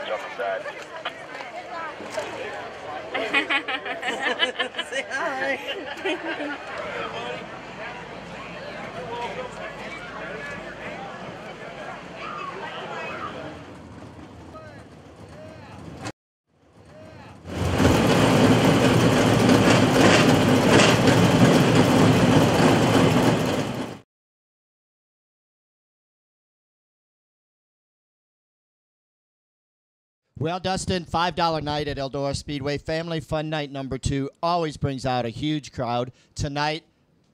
Say hi. Well, Dustin, $5 night at Eldora Speedway. Family Fun Night number 2 always brings out a huge crowd. Tonight,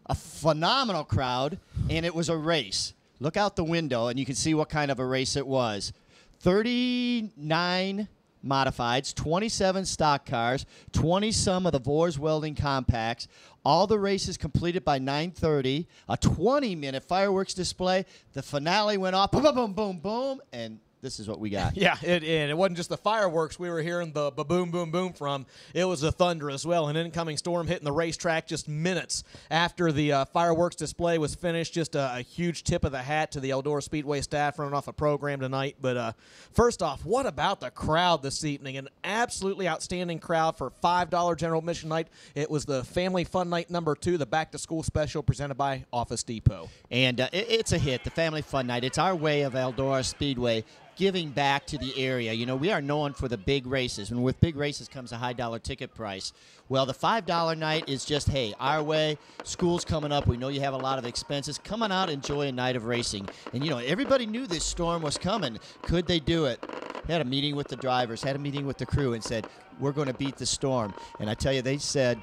a phenomenal crowd, and it was a race. Look out the window, and you can see what kind of a race it was. 39 modifieds, 27 stock cars, 20-some of the Vors Welding compacts. All the races completed by 9:30. A 20-minute fireworks display. The finale went off, boom, boom, boom, boom, boom, and this is what we got. Yeah, and it wasn't just the fireworks we were hearing the boom, boom, boom from. It was the thunder as well. An incoming storm hitting the racetrack just minutes after the fireworks display was finished. Just a huge tip of the hat to the Eldora Speedway staff running off a program tonight. But first off, what about the crowd this evening? An absolutely outstanding crowd for $5 general admission night. It was the Family Fun Night number 2, the back-to-school special presented by Office Depot. And it's a hit, the Family Fun Night. It's our way of Eldora Speedway giving back to the area. You know, we are known for the big races, and with big races comes a high dollar ticket price. Well, the $5 night is just, hey, our way. School's coming up. We know you have a lot of expenses. Come on out, enjoy a night of racing. And, you know, everybody knew this storm was coming. Could they do it? Had a meeting with the drivers, had a meeting with the crew, and said, we're going to beat the storm. And I tell you, they said,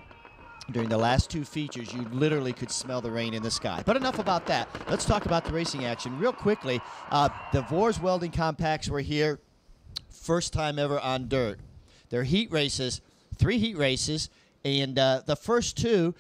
during the last 2 features, you literally could smell the rain in the sky. But enough about that. Let's talk about the racing action real quickly. The Vors Welding Compacts were here, first time ever on dirt. They're heat races, 3 heat races, and the first 2,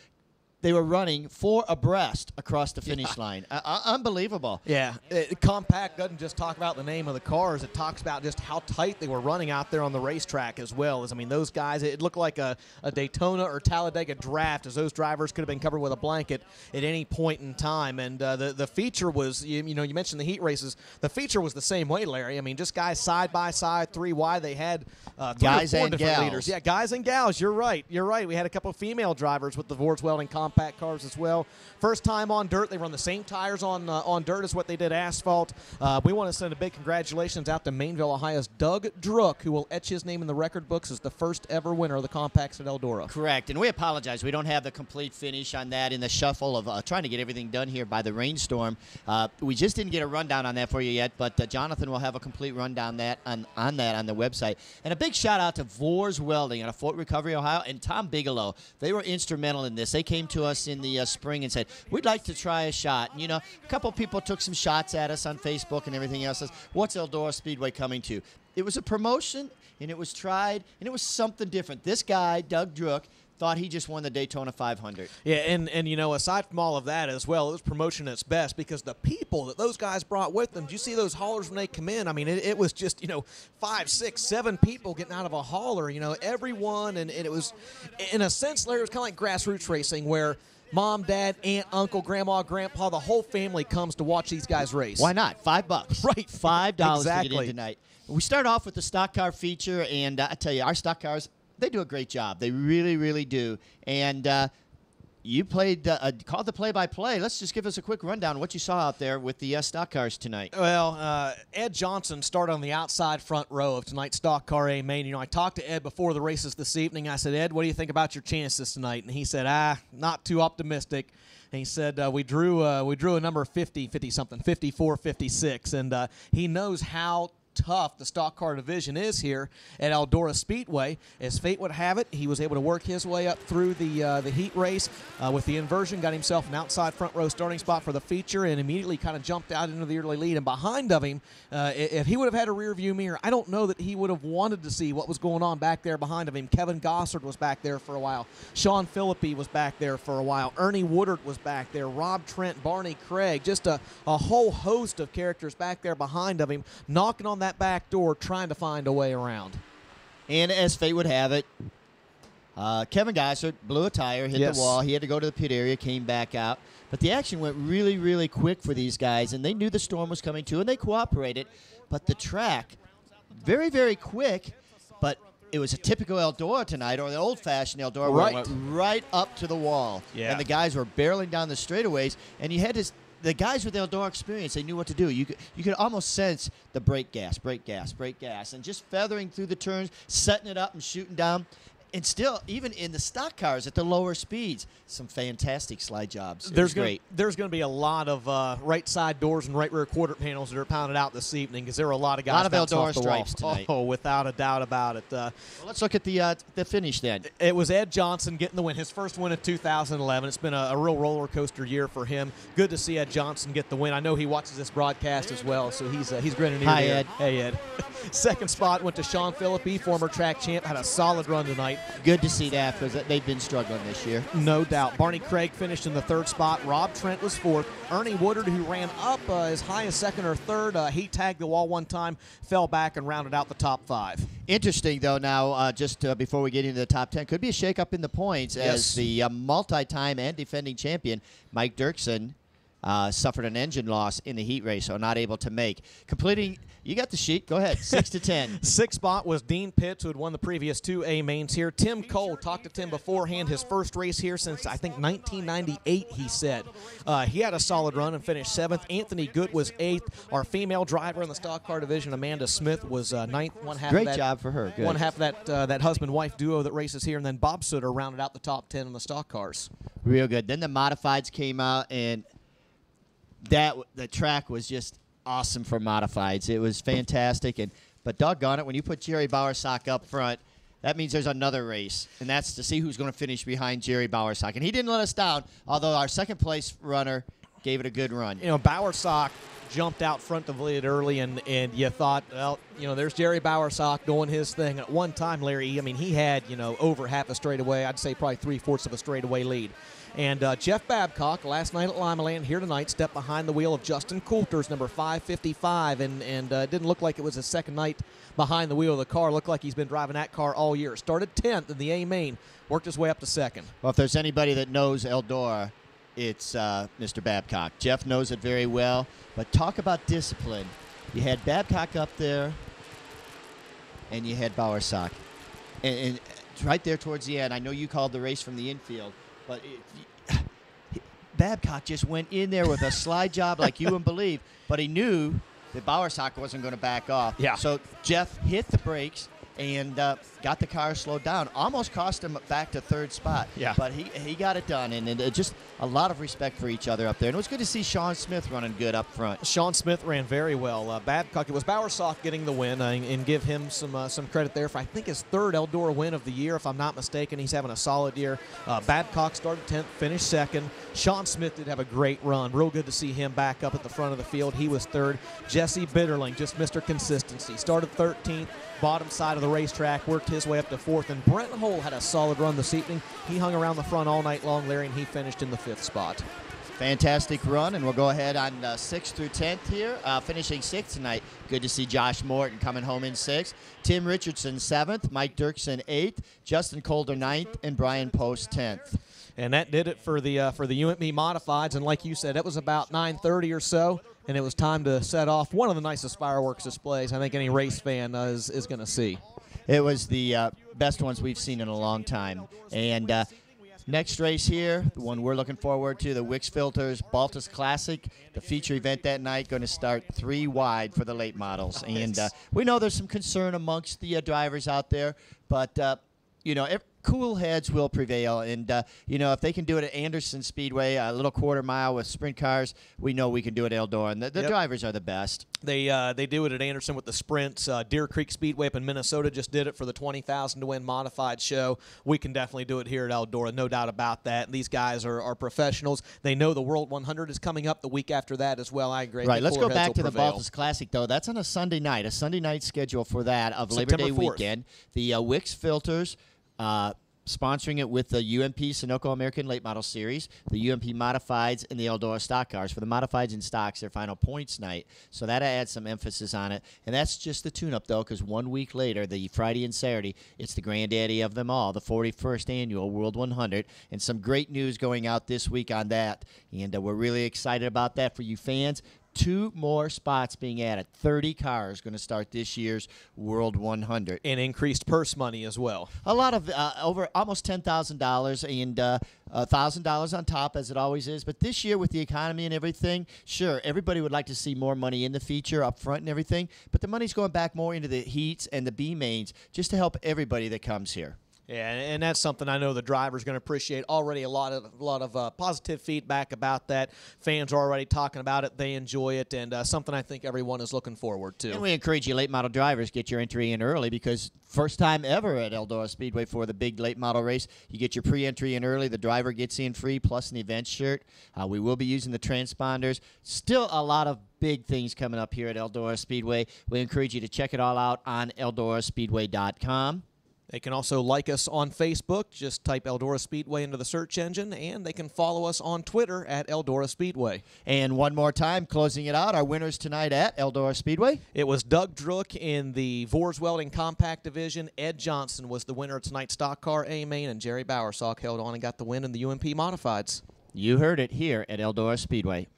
they were running 4 abreast across the finish line. Unbelievable. Yeah, Compact doesn't just talk about the name of the cars. It talks about just how tight they were running out there on the racetrack as well. I mean, those guys, it looked like a Daytona or Talladega draft, as those drivers could have been covered with a blanket at any point in time. And the feature was, you mentioned the heat races. The feature was the same way, Larry. I mean, just guys side by side, 3 wide. They had 3 guys or 4 and different gals. leaders. Yeah, guys and gals. You're right. You're right. We had a couple of female drivers with the Vors Welding compact cars as well. First time on dirt. They run the same tires on dirt as what they did asphalt. We want to send a big congratulations out to Mainville, Ohio's Doug Druck, who will etch his name in the record books as the first ever winner of the compacts at Eldora. Correct. And we apologize. We don't have the complete finish on that in the shuffle of trying to get everything done here by the rainstorm. We just didn't get a rundown on that for you yet, but Jonathan will have a complete rundown on that on the website. And a big shout out to Vors Welding out of Fort Recovery, Ohio, and Tom Bigelow. They were instrumental in this. They came to us in the spring and said, we'd like to try a shot. And, a couple people took some shots at us on Facebook and everything else. Says, what's Eldora Speedway coming to? It was a promotion, and it was tried, and it was something different. This guy, Doug Druck, thought he just won the Daytona 500. Yeah, and aside from all of that as well, it was promotion at its best because the people that those guys brought with them, do you see those haulers when they come in? I mean, it was just, 5, 6, 7 people getting out of a hauler, everyone, and it was, in a sense, Larry, it was kind of like grassroots racing where Mom, Dad, Aunt, Uncle, Grandma, Grandpa, the whole family comes to watch these guys race. Why not? $5. Right. $5 exactly. to get in tonight. We start off with the stock car feature, and I tell you, our stock cars, they do a great job. They really, really do. And you called the play-by-play. Let's just give us a quick rundown of what you saw out there with the stock cars tonight. Well, Ed Johnson started on the outside front row of tonight's stock car A main. I talked to Ed before the races this evening. I said, Ed, what do you think about your chances tonight? And he said, not too optimistic. And he said, we drew a number 50-something, 54, 56. And he knows how tough the stock car division is here at Eldora Speedway. As fate would have it, he was able to work his way up through the heat race with the inversion, got himself an outside front row starting spot for the feature, and immediately kind of jumped out into the early lead. And behind of him, if he would have had a rear view mirror, I don't know that he would have wanted to see what was going on back there behind of him. Kevin Gossard was back there for a while. Sean Philippi was back there for a while. Ernie Woodard was back there. Rob Trent, Barney Craig, just a whole host of characters back there behind of him, knocking on that back door, trying to find a way around. And as fate would have it, Kevin Gossard blew a tire, hit the wall. He had to go to the pit area, came back out. But the action went really, really quick for these guys, and they knew the storm was coming too, and they cooperated. But the track, very, very quick, but it was a typical Eldora tonight, or the old-fashioned Eldora, where it went right up to the wall. Yeah. And the guys were barreling down the straightaways, and you had this. The guys with the Eldora experience, they knew what to do. You could almost sense the brake gas, and just feathering through the turns, setting it up and shooting down. And still, even in the stock cars at the lower speeds, some fantastic slide jobs. There's going to be a lot of right side doors and right rear quarter panels that are pounded out this evening because there are a lot of guys bouncing off the stripes wall. tonight. Oh, without a doubt about it. Well, let's look at the finish then. It was Ed Johnson getting the win, his first win of 2011. It's been a real roller coaster year for him. Good to see Ed Johnson get the win. I know he watches this broadcast as well, so he's grinning ear to ear. Hi, Ed. Hey, Ed. Second spot went to Sean Philippi, former track champ, had a solid run tonight. Good to see that because they've been struggling this year. No doubt. Barney Craig finished in the third spot. Rob Trent was fourth. Ernie Woodard, who ran up as high as second or third, he tagged the wall one time, fell back, and rounded out the top 5. Interesting, though, now, just before we get into the top 10, could be a shakeup in the points as the multi-time and defending champion, Mike Dirksen, suffered an engine loss in the heat race, so not able to make. Completing, you got the sheet. Go ahead, 6 to 10. Sixth spot was Dean Pitts, who had won the previous 2 A mains here. Tim Cole, talked to Tim beforehand, his first race here since, I think, 1998, he said. He had a solid run and finished 7th. Anthony Good was 8th. Our female driver in the stock car division, Amanda Smith, was 9th. Great job for her. Good. One half of that husband-wife duo that races here, and then Bob Sutter rounded out the top 10 in the stock cars. Real good. Then the modifieds came out, and the track was just awesome for modifieds. It was fantastic, but doggone it, when you put Jerry Bowersock up front, that means there's another race, and that's to see who's going to finish behind Jerry Bowersock. And he didn't let us down, although our second-place runner gave it a good run. You know, Bowersock jumped out front of lead early, and you thought, well, you know, there's Jerry Bowersock doing his thing. At one time, Larry, I mean, he had, you know, over half a straightaway. I'd say probably 3/4 of a straightaway lead. And Jeff Babcock, last night at Limaland, here tonight, stepped behind the wheel of Justin Coulter's number 555, and it didn't look like it was his second night behind the wheel of the car. Looked like he's been driving that car all year. Started 10th in the A main, worked his way up to 2nd. Well, if there's anybody that knows Eldora, it's Mr. Babcock. Jeff knows it very well, but talk about discipline. You had Babcock up there, and you had Bowersock. And right there towards the end, I know you called the race from the infield, but Babcock just went in there with a slide job like you wouldn't believe, but he knew that Bowersock wasn't going to back off. Yeah. So Jeff hit the brakes and got the car slowed down. Almost cost him back to 3rd spot. Yeah. But he got it done, and just a lot of respect for each other up there. And it was good to see Sean Smith running good up front. Sean Smith ran very well. Babcock, it was Bowersock getting the win, and give him some credit there for, I think, his 3rd Eldora win of the year, if I'm not mistaken. He's having a solid year. Babcock started 10th, finished 2nd. Sean Smith did have a great run. Real good to see him back up at the front of the field. He was 3rd. Jesse Bitterling, just Mr. Consistency, started 13th, bottom side of the racetrack, worked his way up to 4th. And Brent Hull had a solid run this evening. He hung around the front all night long, Larry, and he finished in the 5th spot. Fantastic run, and we'll go ahead on 6th through 10th here. Finishing 6th tonight. Good to see Josh Morton coming home in 6th. Tim Richardson 7th, Mike Dirksen 8th, Justin Colder 9th, and Brian Post 10th. And that did it for the UMP Modifieds. And like you said, it was about 9:30 or so, and it was time to set off one of the nicest fireworks displays I think any race fan is going to see. It was the best ones we've seen in a long time. And next race here, the one we're looking forward to, the Wix Filters Baltus Classic, the feature event that night, going to start 3 wide for the late models. And we know there's some concern amongst the drivers out there, but, you know, cool heads will prevail. And, you know, if they can do it at Anderson Speedway, a little quarter mile with sprint cars, we know we can do it at Eldora. And the drivers are the best. They do it at Anderson with the sprints. Deer Creek Speedway up in Minnesota just did it for the 20,000 to win modified show. We can definitely do it here at Eldora, no doubt about that. And these guys are professionals. They know the World 100 is coming up the week after that as well. I agree. Right, let's go back to the Baltus Classic, though. That's on a Sunday night schedule for that of Labor Day weekend. The Wix Filters sponsoring it with the UMP Sunoco American Late Model Series, the UMP Modifieds, and the Eldora Stock Cars. For the Modifieds and Stocks, their final points night. So that adds some emphasis on it. And that's just the tune-up, though, because 1 week later, the Friday and Saturday, it's the granddaddy of them all, the 41st Annual World 100. And some great news going out this week on that. And we're really excited about that for you fans. 2 more spots being added. 30 cars going to start this year's World 100. And increased purse money as well. A lot of over almost $10,000 and $1,000 on top, as it always is. But this year, with the economy and everything, sure, everybody would like to see more money in the feature up front and everything. But the money's going back more into the heats and the B mains just to help everybody that comes here. Yeah, and that's something I know the driver's going to appreciate. Already a lot of positive feedback about that. Fans are already talking about it. They enjoy it, and something I think everyone is looking forward to. And we encourage you late model drivers, get your entry in early, because first time ever at Eldora Speedway for the big late model race, you get your pre-entry in early. The driver gets in free, plus an event shirt. We will be using the transponders. Still a lot of big things coming up here at Eldora Speedway. We encourage you to check it all out on eldoraspeedway.com. They can also like us on Facebook. Just type Eldora Speedway into the search engine, and they can follow us on Twitter at Eldora Speedway. And one more time, closing it out, our winners tonight at Eldora Speedway. It was Doug Drook in the Vors Welding Compact Division. Ed Johnson was the winner of tonight's Stock Car A Main, and Jerry Bowersock held on and got the win in the UMP Modifieds. You heard it here at Eldora Speedway.